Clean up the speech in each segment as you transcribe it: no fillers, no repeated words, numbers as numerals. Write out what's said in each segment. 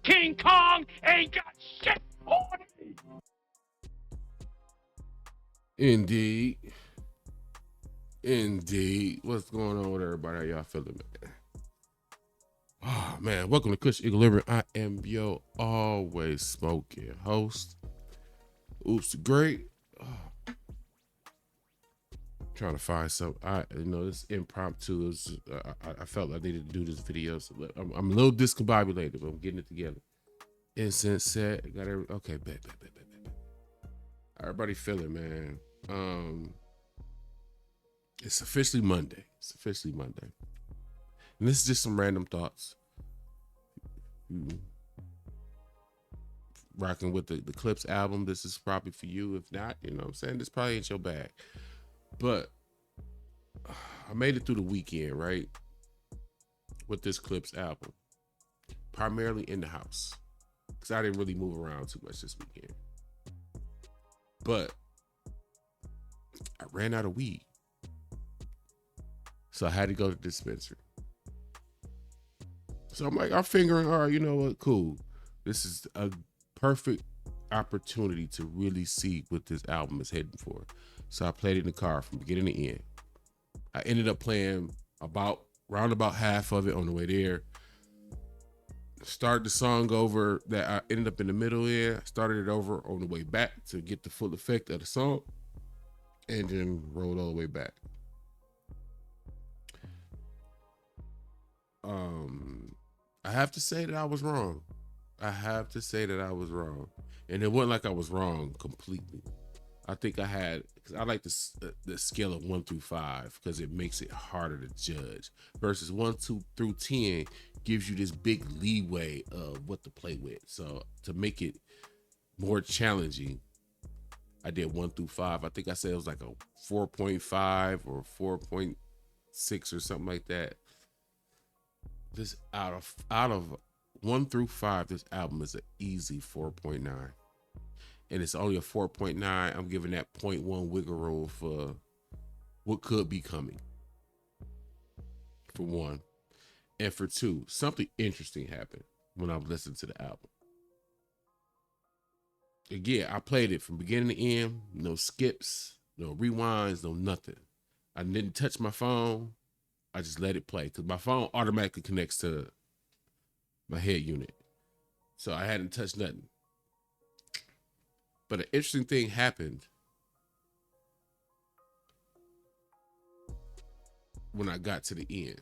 King Kong ain't got shit on me. Indeed. Indeed. What's going on with everybody? How y'all feeling, man? Oh, man. Welcome to Kush Equilibrium. I am your always smoking host. Oops, great. Oh. Trying to find some. This impromptu is. I felt I needed to do this video, so I'm a little discombobulated, but I'm getting it together. Incense set. Got every. Okay, bet. Everybody feeling, man. It's officially Monday. And this is just some random thoughts. Rocking with the Clipse album. This is probably for you. If not, you know what I'm saying? This probably ain't your bag. But I made it through the weekend, right? With this Clipse album. Primarily in the house. Because I didn't really move around too much this weekend. But I ran out of weed. So I had to go to the dispensary. So I'm like, I'm figuring, all right, you know what? Cool. This is a perfect opportunity to really see what this album is heading for. So I played it in the car from beginning to end. I ended up playing round about half of it on the way there. Started the song over that I ended up in the middle there. Started it over on the way back to get the full effect of the song. And then rolled all the way back. I have to say that I was wrong. And it wasn't like I was wrong completely. I think I like the scale of 1 through 5 because it makes it harder to judge. Versus 1, 2 through 10 gives you this big leeway of what to play with. So to make it more challenging, I did 1 through 5. I think I said it was like a 4.5 or 4.6 or something like that. This out of 1 through 5, this album is an easy 4.9. And it's only a 4.9. I'm giving that 0.1 wiggle room for what could be coming. For one. And for two, something interesting happened when I listened to the album. Again, I played it from beginning to end. No skips, no rewinds, no nothing. I didn't touch my phone. I just let it play because my phone automatically connects to my head unit. So I hadn't touched nothing. But an interesting thing happened when I got to the end.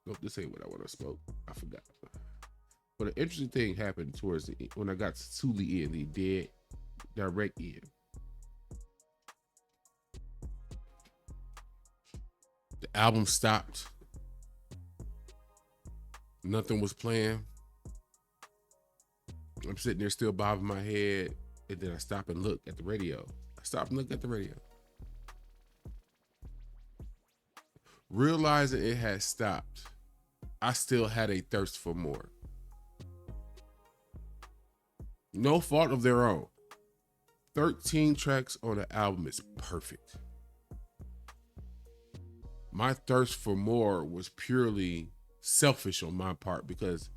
Nope, this ain't what I want to smoke. I forgot. But an interesting thing happened towards the end, when I got to the end, the dead direct end. The album stopped. Nothing was playing. I'm sitting there still bobbing my head, and then I stop and look at the radio. Realizing it had stopped, I still had a thirst for more. No fault of their own. 13 tracks on the album is perfect. My thirst for more was purely selfish on my part because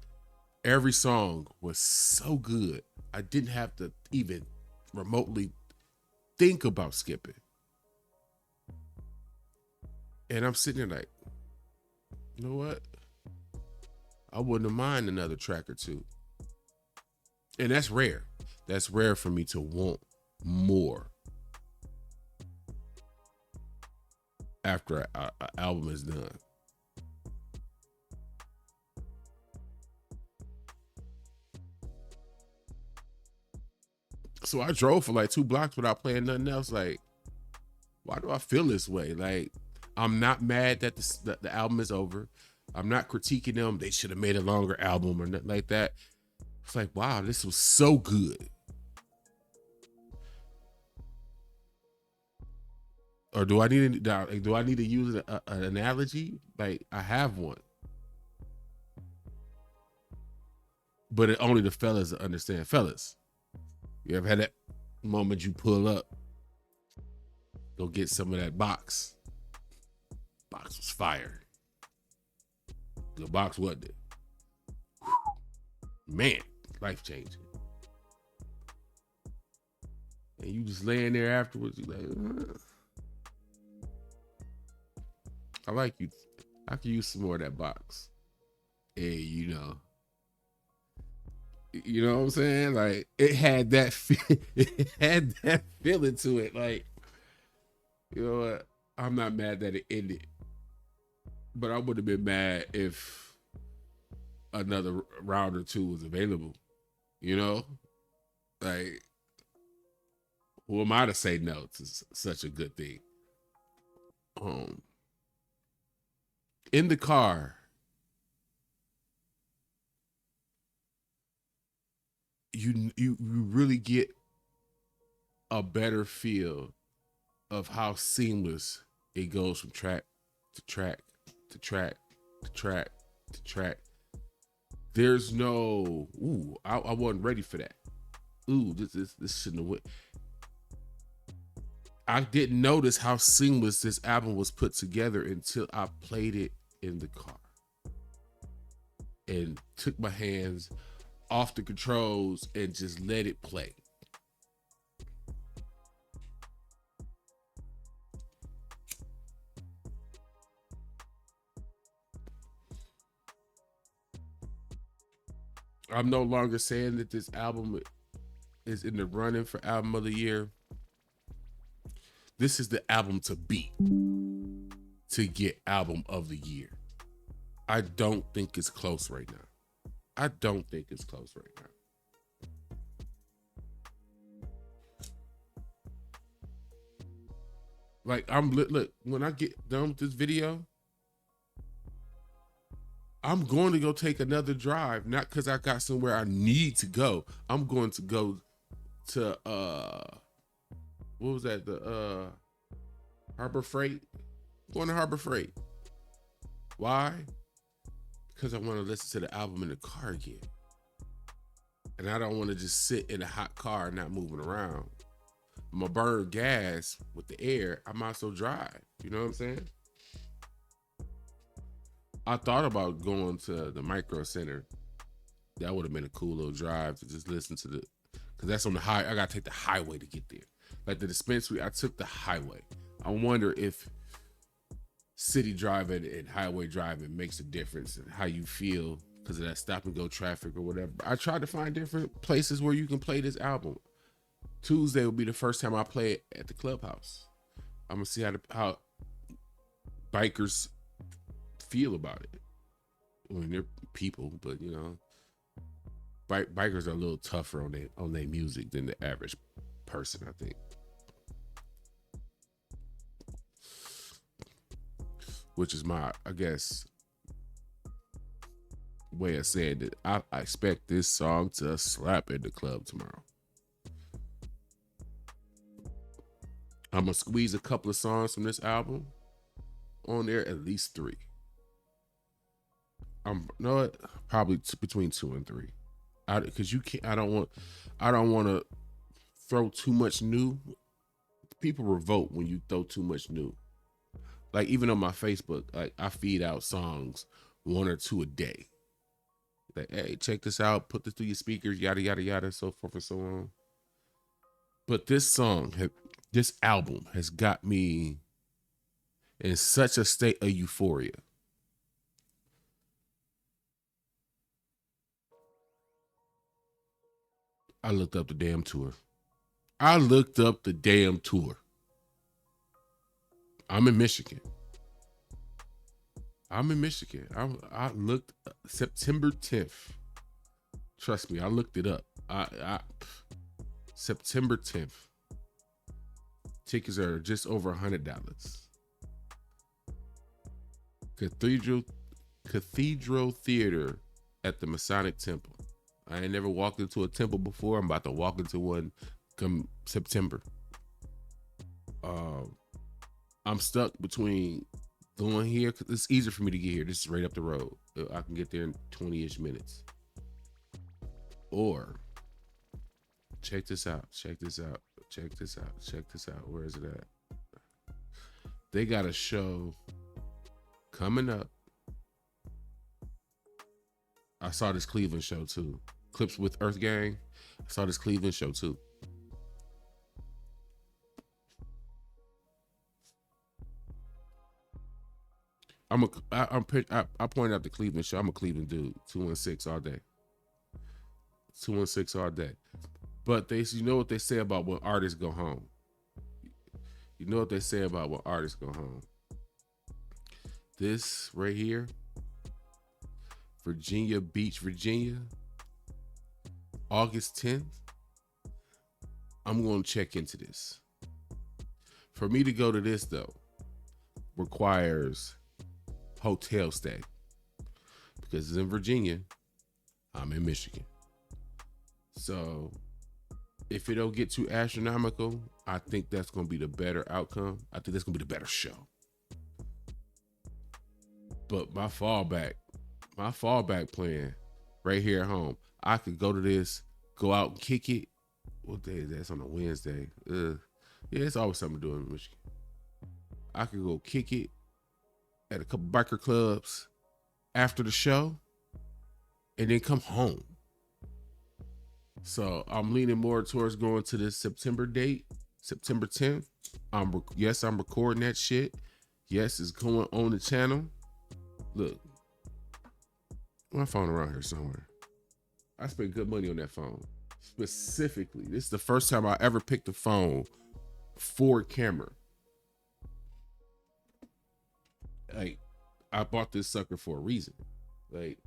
every song was so good. I didn't have to even remotely think about skipping. And I'm sitting there like, you know what? I wouldn't have mind another track or two. And that's rare. That's rare for me to want more after an album is done. So I drove for like 2 blocks without playing nothing else. Like, why do I feel this way? Like, I'm not mad that the album is over. I'm not critiquing them. They should have made a longer album or nothing like that. It's like, wow, this was so good. Or do I need to use an analogy? Like, I have one. But only the fellas understand. Fellas, you ever had that moment you pull up Go get some of that box. Box was fire. The box wasn't it? Man, life changing. And you just laying there afterwards, you like, I like you. I could use some more of that box. Hey, you know what I'm saying? Like it had that, it had that feeling to it. Like, you know what? I'm not mad that it ended, but I would have been mad if another round or two was available. You know, like who am I to say no to such a good thing? Um, in the car, you really get a better feel of how seamless it goes from track to track to track to track to track. There's no I wasn't ready for that. This shouldn't have went. I didn't notice how seamless this album was put together until I played it in the car and took my hands off the controls and just let it play. I'm no longer saying that this album is in the running for album of the year. This is the album to beat to get album of the year. I don't think it's close right now. I don't think it's close right now. Like look, when I get done with this video, I'm going to go take another drive, not because I got somewhere I need to go. I'm going to go to what was that? The Harbor Freight. I'm going to Harbor Freight. Why? Because I want to listen to the album in the car again. And I don't want to just sit in a hot car not moving around. I'm gonna burn gas with the air. I might as well drive. You know what I'm saying? I thought about going to the Micro Center. That would have been a cool little drive to just listen to because that's on the high. I gotta take the highway to get there. Like the dispensary, I took the highway. I wonder if city driving and highway driving makes a difference in how you feel because of that stop and go traffic or whatever. I tried to find different places where you can play this album. Tuesday will be the first time I play it at the clubhouse. I'm gonna see how bikers feel about it. I mean, they're people, but bikers are a little tougher on their music than the average person, I think. Which is my, I guess, way of saying that I expect this song to slap in the club tomorrow. I'm gonna squeeze a couple of songs from this album on there, at least 3. Probably between 2 and 3. Because you can't. I don't want to throw too much new. People revolt when you throw too much new. Like even on my Facebook, like I feed out songs 1 or 2 a day. Like, hey, check this out. Put this through your speakers. Yada yada yada, so forth and so on. But this album has got me in such a state of euphoria. I looked up the damn tour. I'm in Michigan. I looked September 10th. Trust me, I looked it up. September 10th. Tickets are just over $100. Cathedral Theater at the Masonic Temple. I ain't never walked into a temple before. I'm about to walk into one come September. I'm stuck between going here because it's easier for me to get here. This is right up the road. I can get there in 20-ish minutes. Or check this out. Where is it at? They got a show coming up. I saw this Cleveland show too. Clipse with Earth Gang. I saw this Cleveland show too. I pointed out the Cleveland show. I'm a Cleveland dude. 216 all day. 216 all day. But you know what they say about when artists go home. You know what they say about when artists go home. This right here, Virginia Beach, Virginia, August 10th. I'm going to check into this. For me to go to this though, requires hotel stay, because it's in Virginia. I'm in Michigan. So if it don't get too astronomical, I think that's going to be the better outcome. I think that's going to be the better show. But my fallback plan right here at home, I could go to this, go out and kick it. What day is that? It's on a Wednesday. Yeah, it's always something to do in Michigan. I could go kick it at a couple biker clubs after the show and then come home. So I'm leaning more towards going to this September date, September 10th. I'm recording that shit. Yes, it's going on the channel. Look, my phone around here somewhere. I spent good money on that phone. Specifically, this is the first time I ever picked a phone for camera. Like, I bought this sucker for a reason. Like,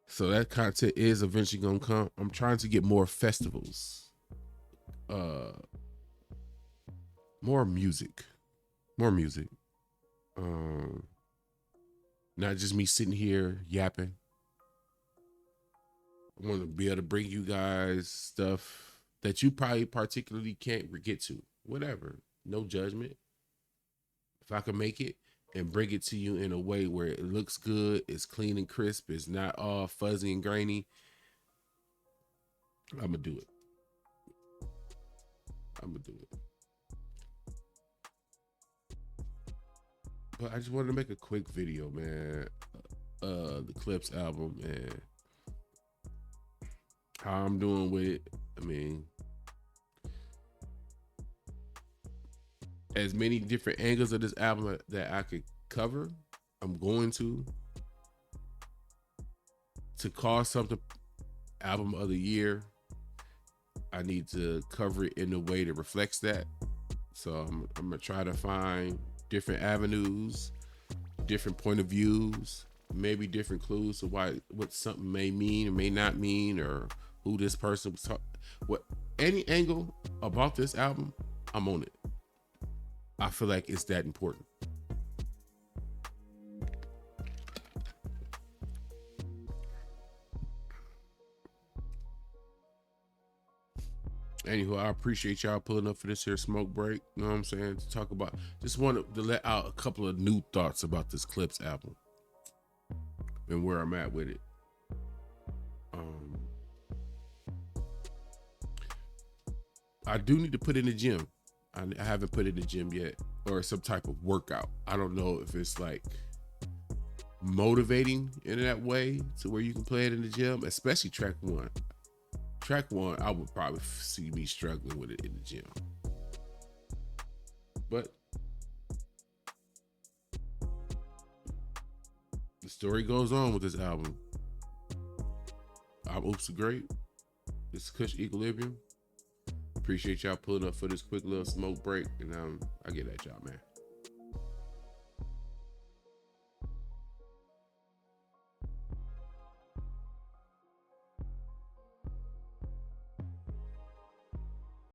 so that content is eventually gonna come. I'm trying to get more festivals, more music. Not just me sitting here yapping. I want to be able to bring you guys stuff that you probably particularly can't get to. Whatever, no judgment. If I can make it and bring it to you in a way where it looks good, it's clean and crisp, it's not all fuzzy and grainy, I'm gonna do it. But I just wanted to make a quick video, man. The Clipse album and how I'm doing with it. I mean, as many different angles of this album that I could cover, I'm going to call something album of the year. I need to cover it in a way that reflects that. So I'm gonna try to find different avenues, different point of views, maybe different clues to what something may mean or may not mean, or who this person was talking. What any angle about this album, I'm on it. I feel like it's that important. Anywho, I appreciate y'all pulling up for this here smoke break. You know what I'm saying? To talk about, just wanted to let out a couple of new thoughts about this Clipse album and where I'm at with it. I do need to put in the gym. I haven't put in the gym yet, or some type of workout. I don't know if it's like motivating in that way to where you can play it in the gym, especially track one. Track one, I would probably see me struggling with it in the gym. But the story goes on with this album. I'm Oops Great. This is Kush Equilibrium. Appreciate y'all pulling up for this quick little smoke break, and I get at y'all, man.